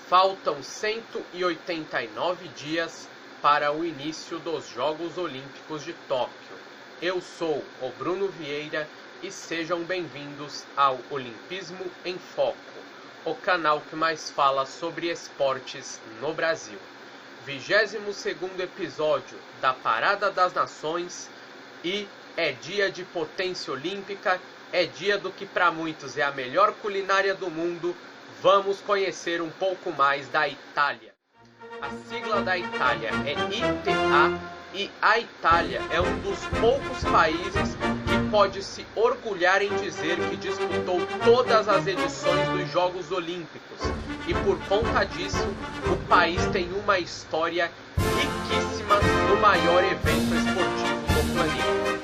Faltam 189 dias para o início dos Jogos Olímpicos de Tóquio. Eu sou o Bruno Vieira e sejam bem-vindos ao Olimpismo em Foco, o canal que mais fala sobre esportes no Brasil. 22º episódio da Parada das Nações e é dia de potência olímpica, é dia do que para muitos é a melhor culinária do mundo. Vamos conhecer um pouco mais da Itália. A sigla da Itália é ITA e a Itália é um dos poucos países que pode se orgulhar em dizer que disputou todas as edições dos Jogos Olímpicos e por conta disso o país tem uma história riquíssima no maior evento esportivo do planeta.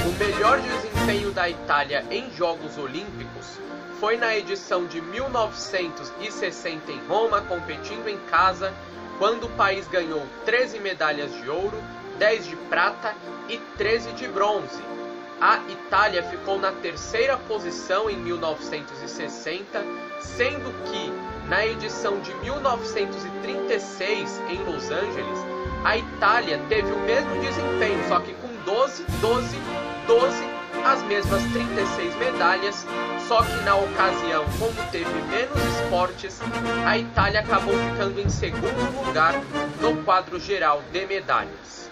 O melhor desempenho da Itália em Jogos Olímpicos foi na edição de 1960 em Roma, competindo em casa, quando o país ganhou 13 medalhas de ouro, 10 de prata e 13 de bronze. A Itália ficou na terceira posição em 1960, sendo que na edição de 1936 em Los Angeles, a Itália teve o mesmo desempenho, só que com 12, as mesmas 36 medalhas, só que na ocasião, como teve menos esportes, a Itália acabou ficando em segundo lugar no quadro geral de medalhas.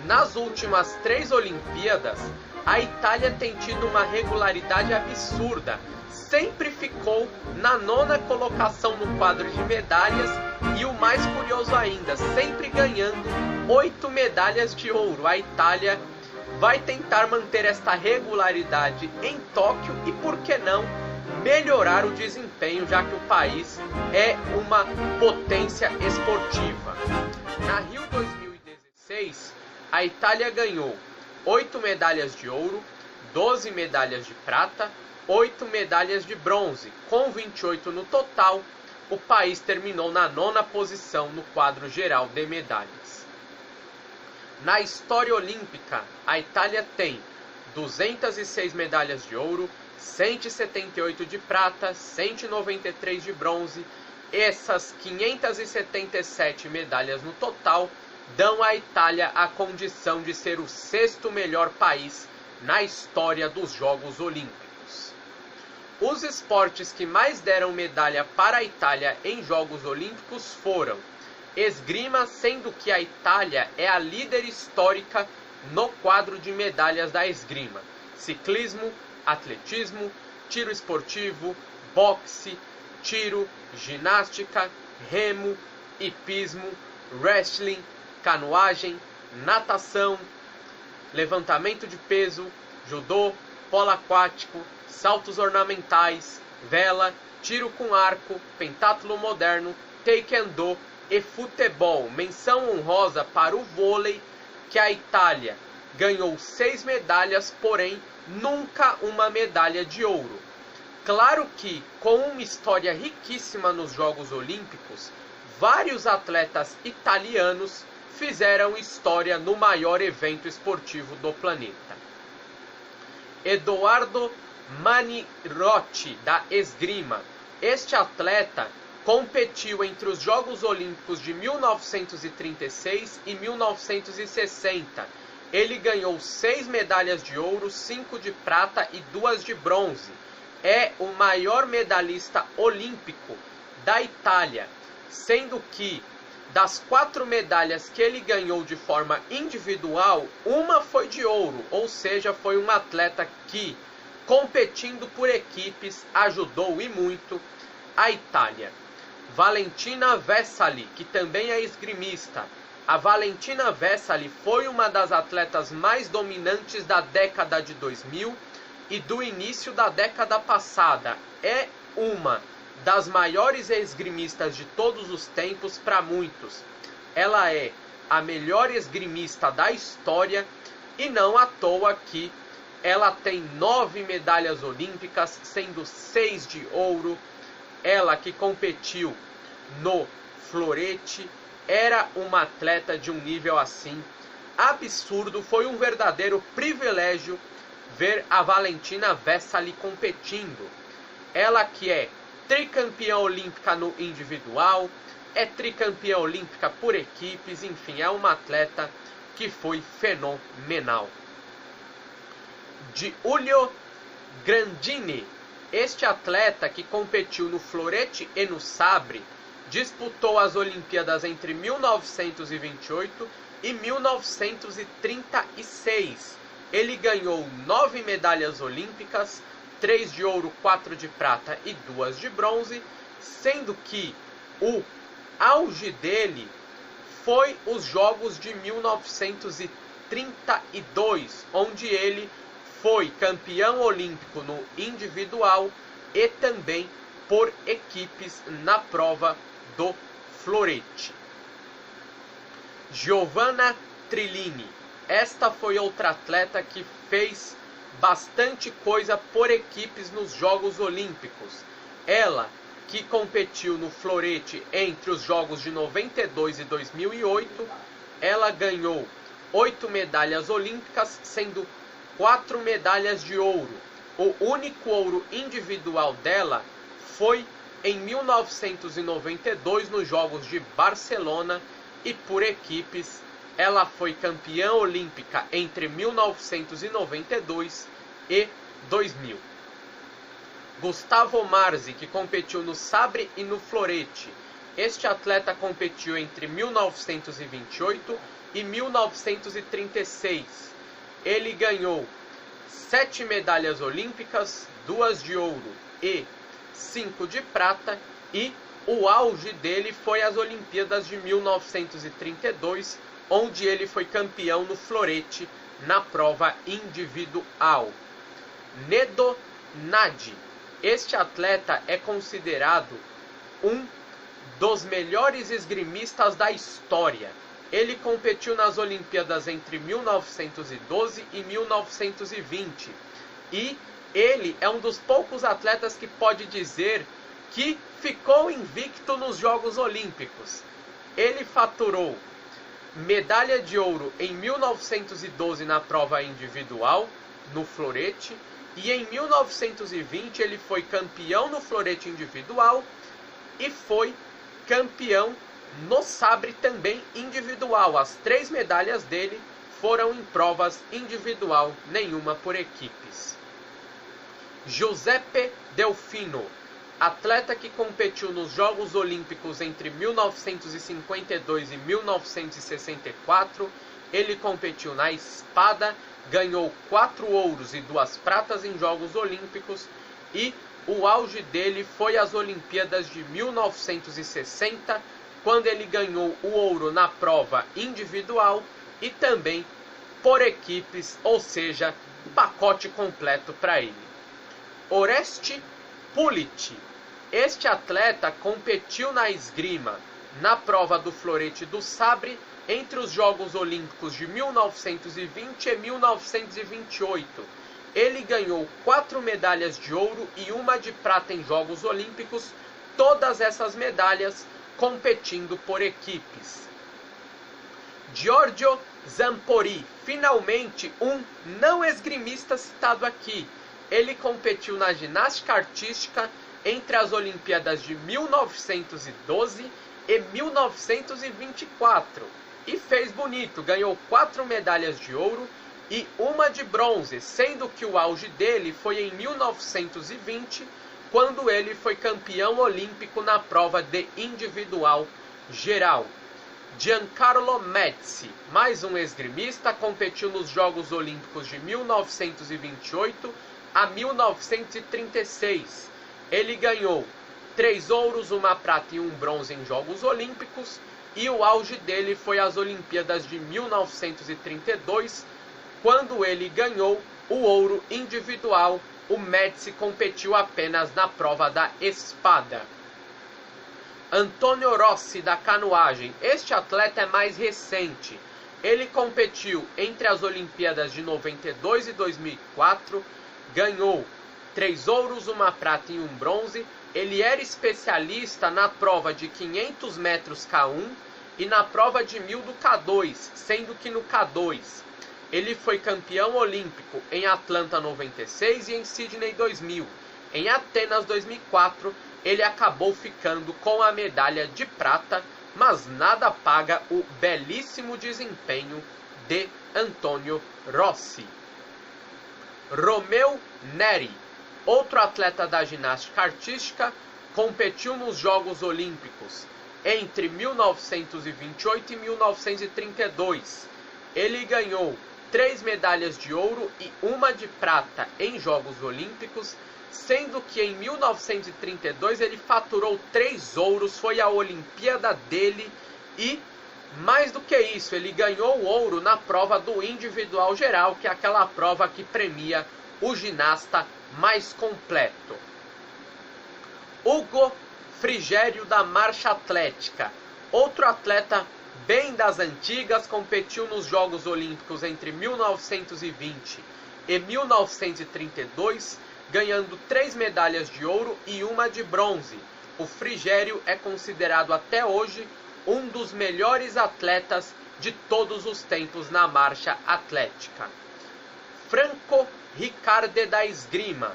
Nas últimas 3 Olimpíadas, a Itália tem tido uma regularidade absurda, sempre ficou na 9ª colocação no quadro de medalhas e o mais curioso ainda, sempre ganhando 8 medalhas de ouro. A Itália vai tentar manter esta regularidade em Tóquio e, por que não, melhorar o desempenho, já que o país é uma potência esportiva. Na Rio 2016, a Itália ganhou 8 medalhas de ouro, 12 medalhas de prata, 8 medalhas de bronze. Com 28 no total, o país terminou na 9ª posição no quadro geral de medalhas. Na história olímpica, a Itália tem 206 medalhas de ouro, 178 de prata, 193 de bronze. Essas 577 medalhas no total dão à Itália a condição de ser o 6º melhor país na história dos Jogos Olímpicos. Os esportes que mais deram medalha para a Itália em Jogos Olímpicos foram esgrima, sendo que a Itália é a líder histórica no quadro de medalhas da esgrima, ciclismo, atletismo, tiro esportivo, boxe, tiro, ginástica, remo, hipismo, wrestling, canoagem, natação, levantamento de peso, judô, polo aquático, saltos ornamentais, vela, tiro com arco, pentatlo moderno, taekwondo e futebol. Menção honrosa para o vôlei, que a Itália ganhou 6 medalhas, porém nunca uma medalha de ouro. Claro que, com uma história riquíssima nos Jogos Olímpicos, vários atletas italianos fizeram história no maior evento esportivo do planeta. Edoardo Manirotti, da esgrima. Este atleta competiu entre os Jogos Olímpicos de 1936 e 1960. Ele ganhou 6 medalhas de ouro, 5 de prata e 2 de bronze. É o maior medalhista olímpico da Itália, sendo que das 4 medalhas que ele ganhou de forma individual, uma foi de ouro, ou seja, foi um atleta que, competindo por equipes, ajudou e muito a Itália. Valentina Vesali, que também é esgrimista. A Valentina Vesali foi uma das atletas mais dominantes da década de 2000 e do início da década passada. É uma das maiores esgrimistas de todos os tempos para muitos. Ela é a melhor esgrimista da história e não à toa que ela tem 9 medalhas olímpicas, sendo 6 de ouro. Ela que competiu no florete, era uma atleta de um nível assim absurdo. Foi um verdadeiro privilégio ver a Valentina Vesali competindo. Ela que é tricampeã olímpica no individual, é tricampeã olímpica por equipes, enfim, é uma atleta que foi fenomenal. Giulio Grandini, este atleta que competiu no florete e no sabre, disputou as Olimpíadas entre 1928 e 1936. Ele ganhou 9 medalhas olímpicas, 3 de ouro, 4 de prata e 2 de bronze, sendo que o auge dele foi os Jogos de 1932, onde ele foi campeão olímpico no individual e também por equipes na prova do florete. Giovanna Trillini, esta foi outra atleta que fez bastante coisa por equipes nos Jogos Olímpicos. Ela que competiu no florete entre os Jogos de 92 e 2008, ela ganhou 8 medalhas olímpicas, sendo 4 medalhas de ouro. O único ouro individual dela foi em 1992 nos Jogos de Barcelona, e por equipes ela foi campeã olímpica entre 1992 e 2000. Gustavo Marzi, que competiu no sabre e no florete. Este atleta competiu entre 1928 e 1936. Ele ganhou 7 medalhas olímpicas, 2 de ouro e 5 de prata, e o auge dele foi as Olimpíadas de 1932, onde ele foi campeão no florete na prova individual. Nedo Nadi, este atleta é considerado um dos melhores esgrimistas da história. Ele competiu nas Olimpíadas entre 1912 e 1920. E ele é um dos poucos atletas que pode dizer que ficou invicto nos Jogos Olímpicos. Ele faturou medalha de ouro em 1912 na prova individual, no florete. E em 1920 ele foi campeão no florete individual e foi campeão no sabre também individual. As 3 medalhas dele foram em provas individual, nenhuma por equipes. Giuseppe Delfino, atleta que competiu nos Jogos Olímpicos entre 1952 e 1964, ele competiu na espada, ganhou 4 ouros e 2 pratas em Jogos Olímpicos, e o auge dele foi as Olimpíadas de 1960, quando ele ganhou o ouro na prova individual e também por equipes, ou seja, pacote completo para ele. Oreste Pulic, este atleta competiu na esgrima na prova do florete do sabre entre os Jogos Olímpicos de 1920 e 1928. Ele ganhou 4 medalhas de ouro e 1 de prata em Jogos Olímpicos, todas essas medalhas competindo por equipes. Giorgio Zampori, finalmente um não esgrimista citado aqui. Ele competiu na ginástica artística entre as Olimpíadas de 1912 e 1924 e fez bonito, ganhou 4 medalhas de ouro e 1 de bronze, sendo que o auge dele foi em 1920, quando ele foi campeão olímpico na prova de individual geral. Giancarlo Metzi, mais um esgrimista, competiu nos Jogos Olímpicos de 1928 a 1936. Ele ganhou 3 ouros, 1 prata e 1 bronze em Jogos Olímpicos, e o auge dele foi as Olimpíadas de 1932, quando ele ganhou o ouro individual. O Metzi competiu apenas na prova da espada. Antonio Rossi, da canoagem. Este atleta é mais recente. Ele competiu entre as Olimpíadas de 92 e 2004, ganhou 3 ouros, 1 prata e 1 bronze. Ele era especialista na prova de 500 metros K1 e na prova de 1000 do K2, sendo que no K2 ele foi campeão olímpico em Atlanta 96 e em Sydney 2000. Em Atenas 2004, ele acabou ficando com a medalha de prata, mas nada paga o belíssimo desempenho de Antonio Rossi. Romeo Neri, outro atleta da ginástica artística, competiu nos Jogos Olímpicos entre 1928 e 1932. Ele ganhou 3 medalhas de ouro e 1 de prata em Jogos Olímpicos, sendo que em 1932 ele faturou 3 ouros, foi a Olimpíada dele, e mais do que isso, ele ganhou o ouro na prova do individual geral, que é aquela prova que premia o ginasta mais completo. Hugo Frigério, da marcha atlética, outro atleta bem das antigas, competiu nos Jogos Olímpicos entre 1920 e 1932, ganhando 3 medalhas de ouro e 1 de bronze. O Frigério é considerado até hoje um dos melhores atletas de todos os tempos na marcha atlética. Franco Riccardi, da esgrima,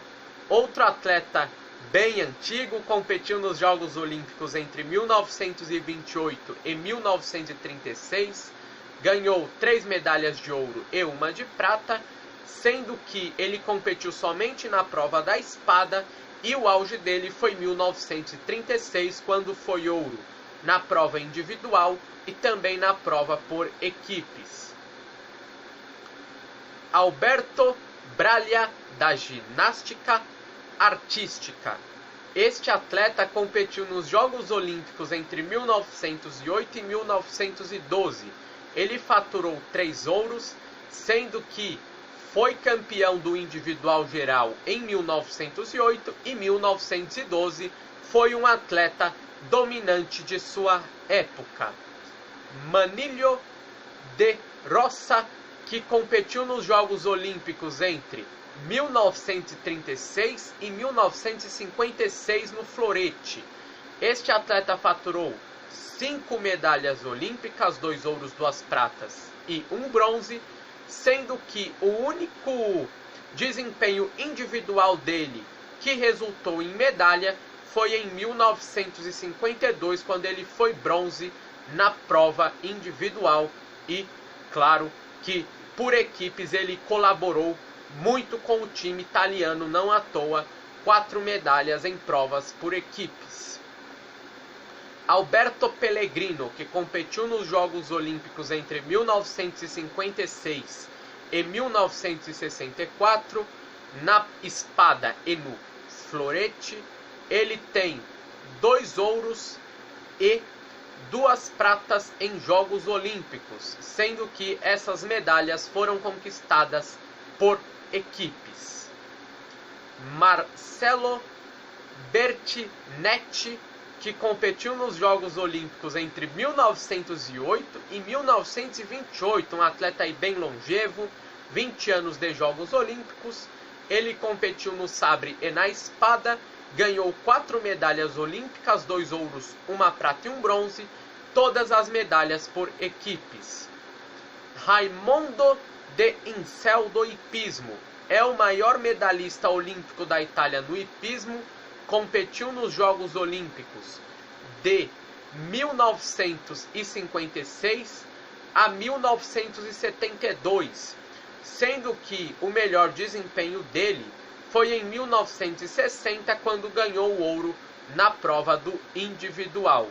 outro atleta bem antigo, competiu nos Jogos Olímpicos entre 1928 e 1936, ganhou 3 medalhas de ouro e 1 de prata, sendo que ele competiu somente na prova da espada, e o auge dele foi em 1936, quando foi ouro na prova individual e também na prova por equipes. Alberto Braglia, da ginástica artística. Este atleta competiu nos Jogos Olímpicos entre 1908 e 1912. Ele faturou 3 ouros, sendo que foi campeão do individual geral em 1908 e 1912. Foi um atleta dominante de sua época. Manilio de Rosa, que competiu nos Jogos Olímpicos entre 1936 e 1956 no florete. Este atleta faturou 5 medalhas olímpicas, 2 ouros, 2 pratas e 1 bronze, sendo que o único desempenho individual dele que resultou em medalha foi em 1952, quando ele foi bronze na prova individual, e claro que por equipes ele colaborou muito com o time italiano, não à toa 4 medalhas em provas por equipes. Alberto Pellegrino, que competiu nos Jogos Olímpicos entre 1956 e 1964, na espada e no florete, ele tem 2 ouros e 2 pratas em Jogos Olímpicos, sendo que essas medalhas foram conquistadas por equipes. Marcelo Bertinetti, que competiu nos Jogos Olímpicos entre 1908 e 1928, um atleta aí bem longevo, 20 anos de Jogos Olímpicos. Ele competiu no sabre e na espada, ganhou 4 medalhas olímpicas, 2 ouros, 1 prata e 1 bronze, todas as medalhas por equipes. Raimondo de Incel, do hipismo, é o maior medalhista olímpico da Itália no hipismo, competiu nos Jogos Olímpicos de 1956 a 1972, sendo que o melhor desempenho dele foi em 1960, quando ganhou o ouro na prova do individual.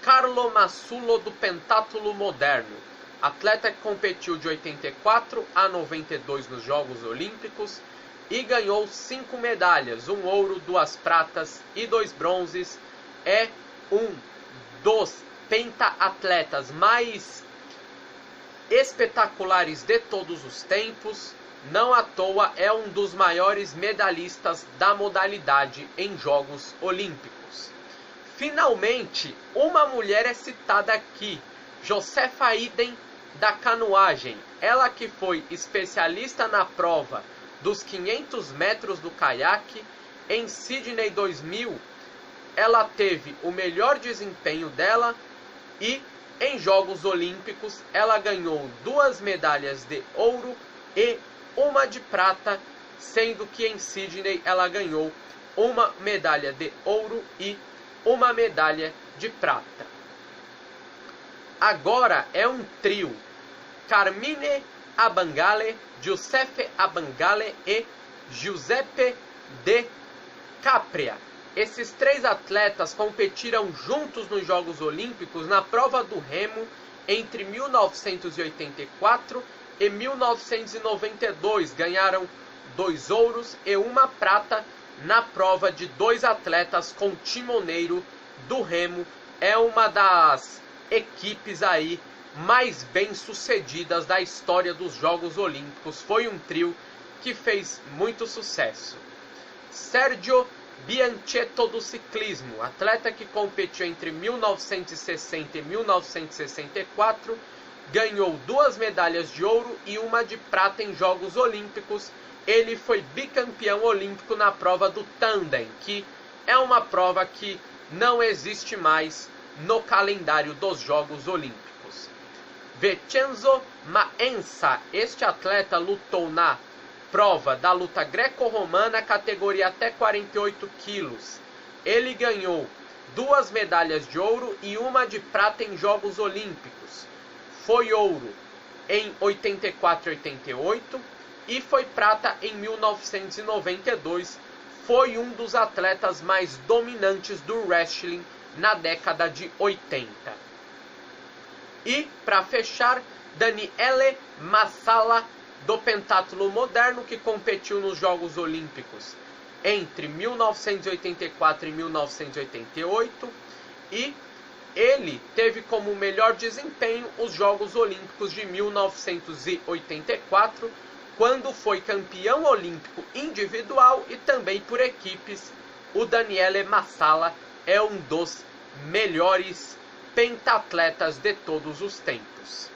Carlo Massullo, do pentatlo moderno, atleta que competiu de 84 a 92 nos Jogos Olímpicos e ganhou 5 medalhas, 1 ouro, 2 pratas e 2 bronzes. É um dos pentaatletas mais espetaculares de todos os tempos. Não à toa é um dos maiores medalhistas da modalidade em Jogos Olímpicos. Finalmente, uma mulher é citada aqui, Josefa Idem, da canoagem. Ela que foi especialista na prova dos 500 metros do caiaque. Em Sydney 2000, ela teve o melhor desempenho dela, e em Jogos Olímpicos ela ganhou 2 medalhas de ouro e 1 de prata, sendo que em Sydney ela ganhou uma medalha de ouro e uma medalha de prata. Agora é um trio: Carmine Abangale, Giuseppe Abangale e Giuseppe de Capria. Esses três atletas competiram juntos nos Jogos Olímpicos na prova do remo entre 1984 e 1992. Ganharam 2 ouros e 1 prata na prova de 2 atletas com timoneiro do remo. É uma das equipes aí mais bem sucedidas da história dos Jogos Olímpicos. Foi um trio que fez muito sucesso. Sergio Bianchetto do ciclismo, atleta que competiu entre 1960 e 1964, ganhou 2 medalhas de ouro e 1 de prata em Jogos Olímpicos. Ele foi bicampeão olímpico na prova do tandem, que é uma prova que não existe mais no calendário dos Jogos Olímpicos. Vincenzo Maenza, este atleta lutou na prova da luta greco-romana, categoria até 48 quilos. Ele ganhou 2 medalhas de ouro e 1 de prata em Jogos Olímpicos. Foi ouro em 84 e 88 e foi prata em 1992. Foi um dos atletas mais dominantes do wrestling na década de 80. E, para fechar, Daniele Massala, do pentatlo moderno, que competiu nos Jogos Olímpicos entre 1984 e 1988, e ele teve como melhor desempenho os Jogos Olímpicos de 1984, quando foi campeão olímpico individual e também por equipes. O Daniele Massala é um dos melhores pentatletas de todos os tempos.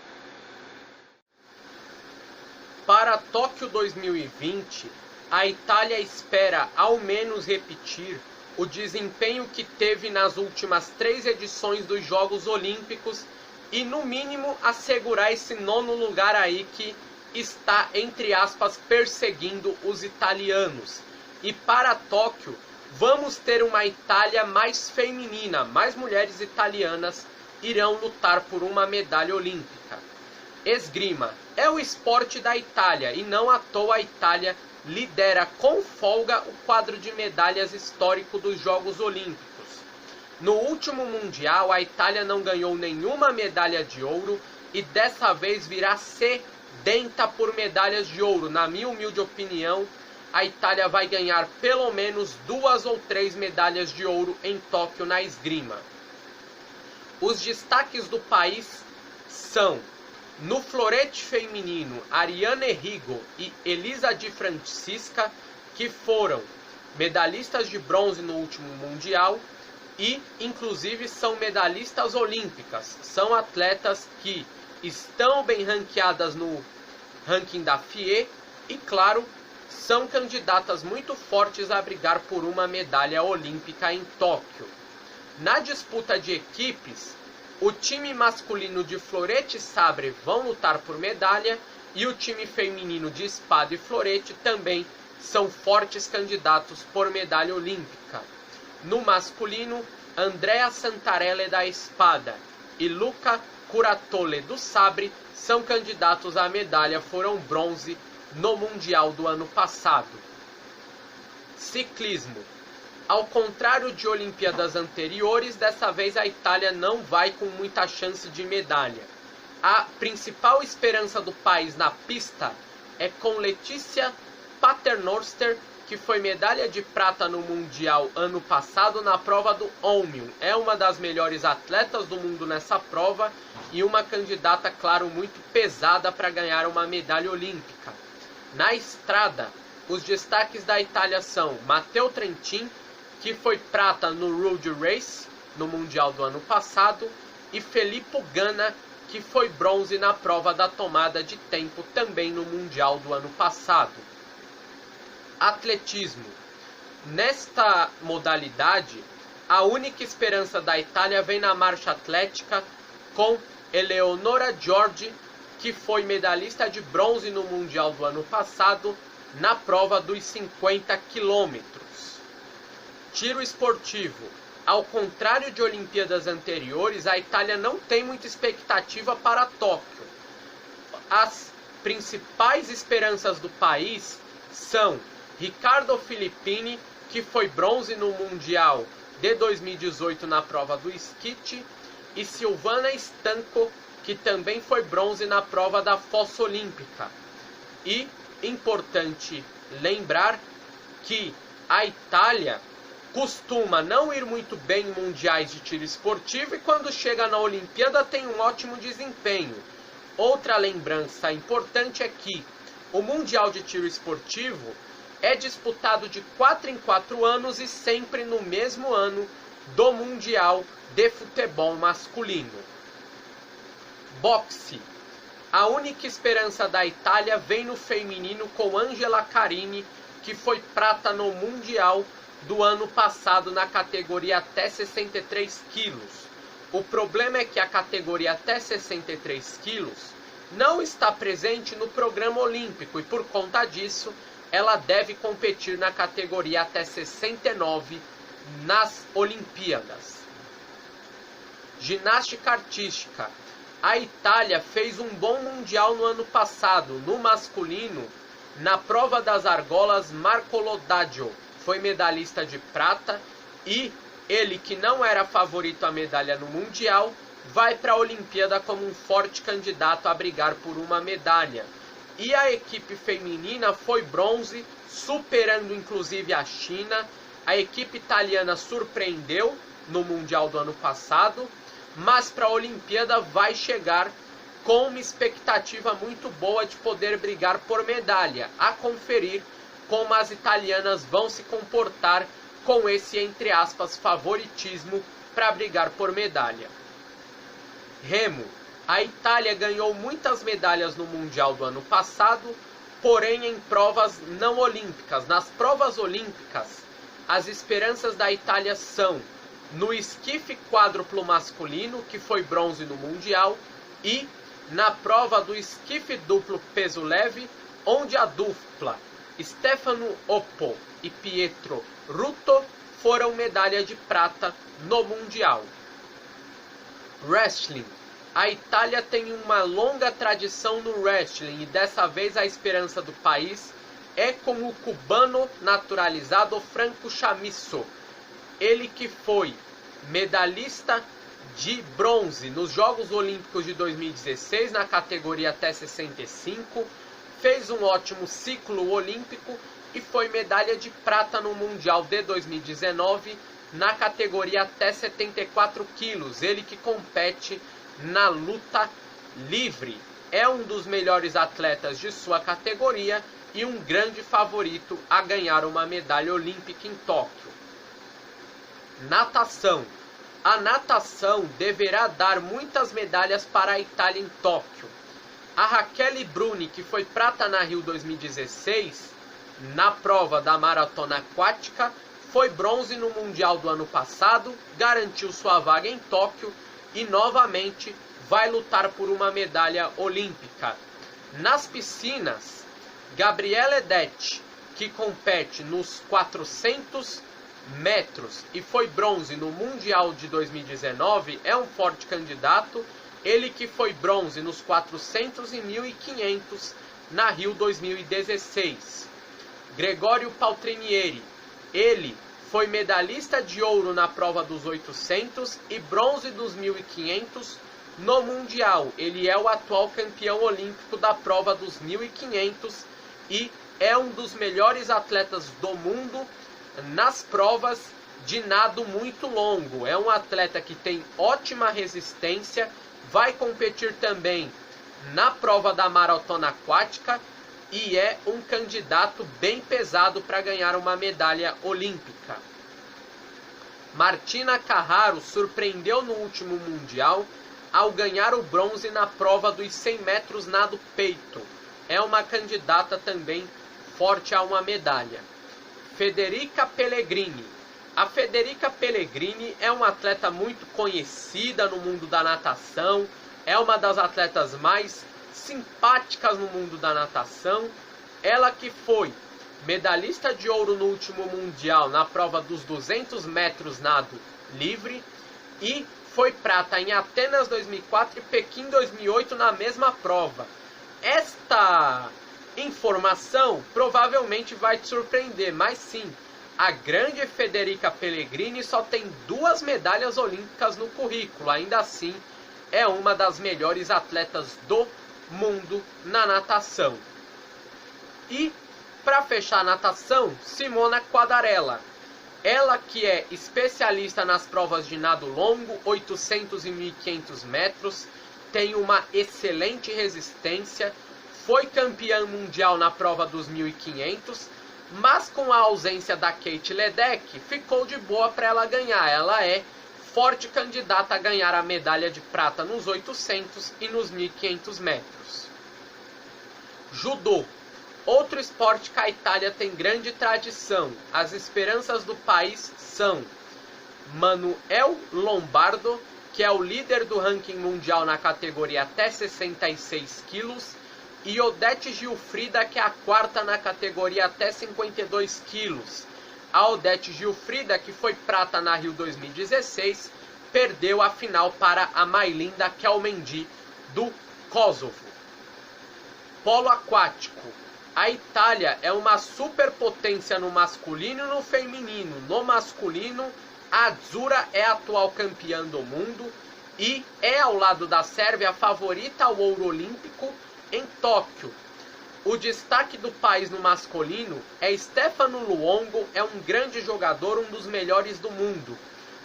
Para Tóquio 2020, a Itália espera ao menos repetir o desempenho que teve nas últimas 3 edições dos Jogos Olímpicos e, no mínimo, assegurar esse 9º lugar aí que está, entre aspas, perseguindo os italianos. E para Tóquio, vamos ter uma Itália mais feminina, mais mulheres italianas irão lutar por uma medalha olímpica. Esgrima é o esporte da Itália e não à toa a Itália lidera com folga o quadro de medalhas histórico dos Jogos Olímpicos. No último Mundial, a Itália não ganhou nenhuma medalha de ouro e dessa vez virá sedenta por medalhas de ouro. Na minha humilde opinião, a Itália vai ganhar pelo menos 2 ou 3 medalhas de ouro em Tóquio na esgrima. Os destaques do país são: no florete feminino, Ariane Rigo e Elisa Di Francisca, que foram medalhistas de bronze no último Mundial e, inclusive, são medalhistas olímpicas. São atletas que estão bem ranqueadas no ranking da FIE e, claro, são candidatas muito fortes a brigar por uma medalha olímpica em Tóquio. Na disputa de equipes, o time masculino de florete e sabre vão lutar por medalha e o time feminino de espada e florete também são fortes candidatos por medalha olímpica. No masculino, Andrea Santarelli da espada e Luca Curatole do sabre são candidatos à medalha, foram bronze no Mundial do ano passado. Ciclismo. Ao contrário de Olimpíadas anteriores, dessa vez a Itália não vai com muita chance de medalha. A principal esperança do país na pista é com Letícia Paternoster, que foi medalha de prata no Mundial ano passado na prova do Omnium. É uma das melhores atletas do mundo nessa prova e uma candidata, claro, muito pesada para ganhar uma medalha olímpica. Na estrada, os destaques da Itália são Matteo Trentin, que foi prata no Road Race no Mundial do ano passado, e Filippo Ganna, que foi bronze na prova da tomada de tempo também no Mundial do ano passado. Atletismo. Nesta modalidade, a única esperança da Itália vem na marcha atlética com Eleonora Giorgi, que foi medalhista de bronze no Mundial do ano passado na prova dos 50 quilômetros. Tiro esportivo. Ao contrário de Olimpíadas anteriores, a Itália não tem muita expectativa para Tóquio. As principais esperanças do país são Riccardo Filippini, que foi bronze no Mundial de 2018 na prova do esquite, e Silvana Stanco, que também foi bronze na prova da fossa olímpica. E, importante lembrar que a Itália costuma não ir muito bem em mundiais de tiro esportivo e quando chega na Olimpíada tem um ótimo desempenho. Outra lembrança importante é que o Mundial de Tiro Esportivo é disputado de 4 em 4 anos e sempre no mesmo ano do Mundial de Futebol Masculino. Boxe. A única esperança da Itália vem no feminino com Angela Carini, que foi prata no Mundial do ano passado na categoria até 63 quilos. O problema é que a categoria até 63 quilos não está presente no programa olímpico e por conta disso ela deve competir na categoria até 69 nas Olimpíadas. Ginástica artística. A Itália fez um bom mundial no ano passado. No masculino, na prova das argolas, Marco Lodaggio foi medalhista de prata e ele, que não era favorito à medalha no mundial, vai para a Olimpíada como um forte candidato a brigar por uma medalha. E a equipe feminina foi bronze, superando inclusive a China. A equipe italiana surpreendeu no mundial do ano passado, mas para a Olimpíada vai chegar com uma expectativa muito boa de poder brigar por medalha, a conferir como as italianas vão se comportar com esse, entre aspas, favoritismo para brigar por medalha. Remo. A Itália ganhou muitas medalhas no Mundial do ano passado, porém em provas não olímpicas. Nas provas olímpicas, as esperanças da Itália são no esquife quádruplo masculino, que foi bronze no Mundial, e na prova do esquife duplo peso leve, onde a dupla Stefano Oppo e Pietro Ruto foram medalha de prata no Mundial. Wrestling. A Itália tem uma longa tradição no wrestling e dessa vez a esperança do país é com o cubano naturalizado Franco Chamisso. Ele que foi medalhista de bronze nos Jogos Olímpicos de 2016 na categoria até 65, fez um ótimo ciclo olímpico e foi medalha de prata no Mundial de 2019 na categoria até 74 quilos. Ele que compete na luta livre. É um dos melhores atletas de sua categoria e um grande favorito a ganhar uma medalha olímpica em Tóquio. Natação. A natação deverá dar muitas medalhas para a Itália em Tóquio. A Raquel Bruni, que foi prata na Rio 2016, na prova da maratona aquática, foi bronze no Mundial do ano passado, garantiu sua vaga em Tóquio e novamente vai lutar por uma medalha olímpica. Nas piscinas, Gabriele Detti, que compete nos 400 metros e foi bronze no Mundial de 2019, é um forte candidato. Ele que foi bronze nos 400 e 1.500 na Rio 2016. Gregório Paltrinieri. Ele foi medalhista de ouro na prova dos 800 e bronze dos 1.500 no Mundial. Ele é o atual campeão olímpico da prova dos 1.500 e é um dos melhores atletas do mundo nas provas de nado muito longo. É um atleta que tem ótima resistência, vai competir também na prova da maratona aquática e é um candidato bem pesado para ganhar uma medalha olímpica. Martina Carraro surpreendeu no último Mundial ao ganhar o bronze na prova dos 100 metros nado peito. É uma candidata também forte a uma medalha. Federica Pellegrini. A Federica Pellegrini é uma atleta muito conhecida no mundo da natação, é uma das atletas mais simpáticas no mundo da natação. Ela que foi medalhista de ouro no último Mundial na prova dos 200 metros nado livre e foi prata em Atenas 2004 e Pequim 2008 na mesma prova. Esta informação provavelmente vai te surpreender, mas sim, a grande Federica Pellegrini só tem 2 medalhas olímpicas no currículo, ainda assim é uma das melhores atletas do mundo na natação. E para fechar a natação, Simona Quadarella. Ela que é especialista nas provas de nado longo, 800 e 1.500 metros, tem uma excelente resistência, foi campeã mundial na prova dos 1.500, mas com a ausência da Kate Ledeck, ficou de boa para ela ganhar. Ela é forte candidata a ganhar a medalha de prata nos 800 e nos 1.500 metros. Judô. Outro esporte que a Itália tem grande tradição. As esperanças do país são Manuel Lombardo, que é o líder do ranking mundial na categoria até 66 quilos, e Odete Gilfrida, que é a 4ª na categoria até 52 quilos. A Odete Gilfrida, que foi prata na Rio 2016, perdeu a final para a Mailinda Kelmendi, do Kosovo. Polo aquático. A Itália é uma superpotência no masculino e no feminino. No masculino, a Azzurra é a atual campeã do mundo e é, ao lado da Sérvia, a favorita ao ouro olímpico em Tóquio. O destaque do país no masculino é Stefano Luongo, é um grande jogador, um dos melhores do mundo.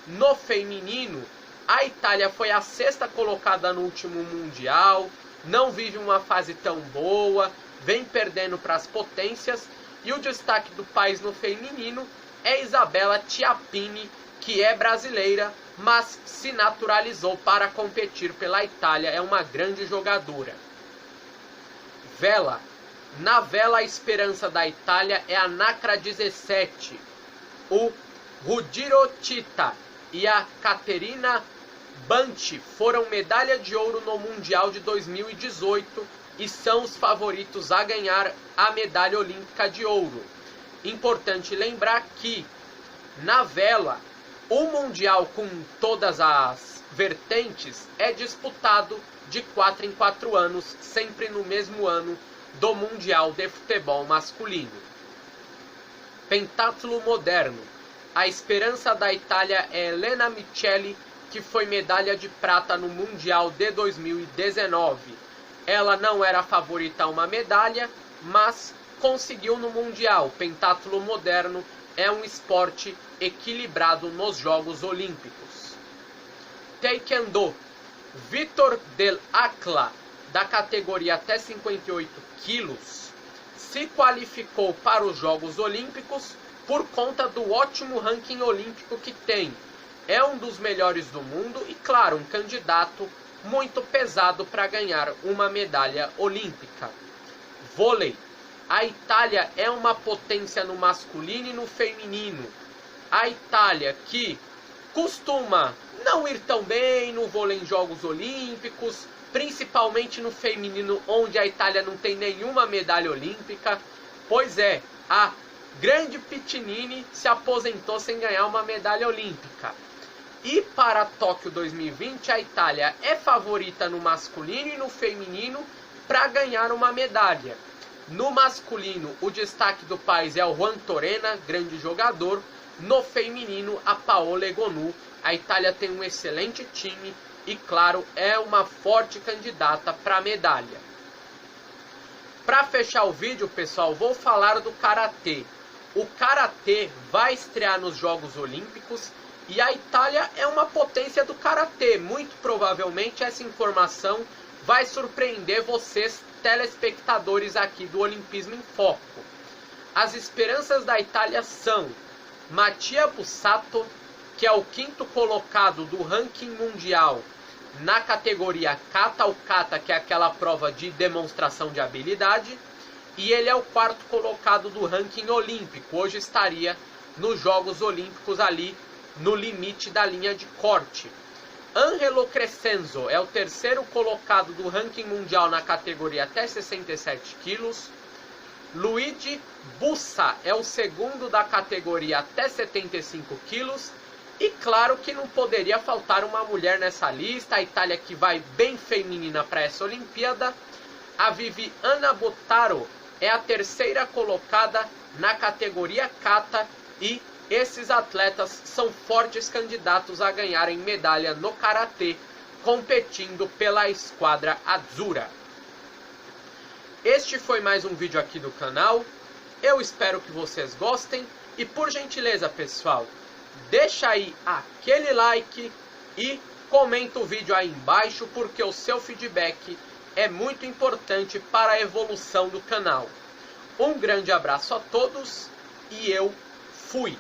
No feminino, a Itália foi a 6ª colocada no último Mundial, não vive uma fase tão boa, vem perdendo para as potências, e o destaque do país no feminino é Isabella Tiapini, que é brasileira, mas se naturalizou para competir pela Itália, é uma grande jogadora. Vela. Na vela, a esperança da Itália é a Nacra 17. O Ruggiero Citta e a Caterina Banti foram medalha de ouro no Mundial de 2018 e são os favoritos a ganhar a medalha olímpica de ouro. Importante lembrar que, na vela, o Mundial com todas as vertentes é disputado de 4 em 4 anos, sempre no mesmo ano do Mundial de Futebol Masculino. Pentatlo moderno. A esperança da Itália é Elena Micheli, que foi medalha de prata no Mundial de 2019. Ela não era a favorita a uma medalha, mas conseguiu no Mundial. O pentatlo moderno é um esporte equilibrado nos Jogos Olímpicos. Taekwondo. Vitor Del Acla, da categoria até 58 quilos, se qualificou para os Jogos Olímpicos por conta do ótimo ranking olímpico que tem. É um dos melhores do mundo e, claro, um candidato muito pesado para ganhar uma medalha olímpica. Vôlei. A Itália é uma potência no masculino e no feminino. A Itália que costuma não ir tão bem no vôlei em Jogos Olímpicos, principalmente no feminino, onde a Itália não tem nenhuma medalha olímpica. Pois é, a grande Piccinini se aposentou sem ganhar uma medalha olímpica. E para Tóquio 2020, a Itália é favorita no masculino e no feminino para ganhar uma medalha. No masculino, o destaque do país é o Juan Torena, grande jogador. No feminino, a Paola Egonu. A Itália tem um excelente time e, claro, é uma forte candidata para a medalha. Para fechar o vídeo, pessoal, vou falar do Karatê. O Karatê vai estrear nos Jogos Olímpicos e a Itália é uma potência do Karatê. Muito provavelmente essa informação vai surpreender vocês, telespectadores aqui do Olimpismo em Foco. As esperanças da Itália são Mattia Bussato, que é o 5º colocado do ranking mundial na categoria Kata, o Kata, que é aquela prova de demonstração de habilidade, e ele é o 4º colocado do ranking olímpico. Hoje estaria nos Jogos Olímpicos ali no limite da linha de corte. Angelo Crescenzo é o 3º colocado do ranking mundial na categoria até 67 quilos. Luigi Bussa é o segundo da categoria até 75 quilos. E claro que não poderia faltar uma mulher nessa lista. A Itália que vai bem feminina para essa Olimpíada. A Viviana Bottaro é a terceira colocada na categoria kata. E esses atletas são fortes candidatos a ganharem medalha no karatê, competindo pela esquadra Azzurra. Este foi mais um vídeo aqui do canal. Eu espero que vocês gostem. E por gentileza, pessoal, deixa aí aquele like e comenta o vídeo aí embaixo, porque o seu feedback é muito importante para a evolução do canal. Um grande abraço a todos e eu fui!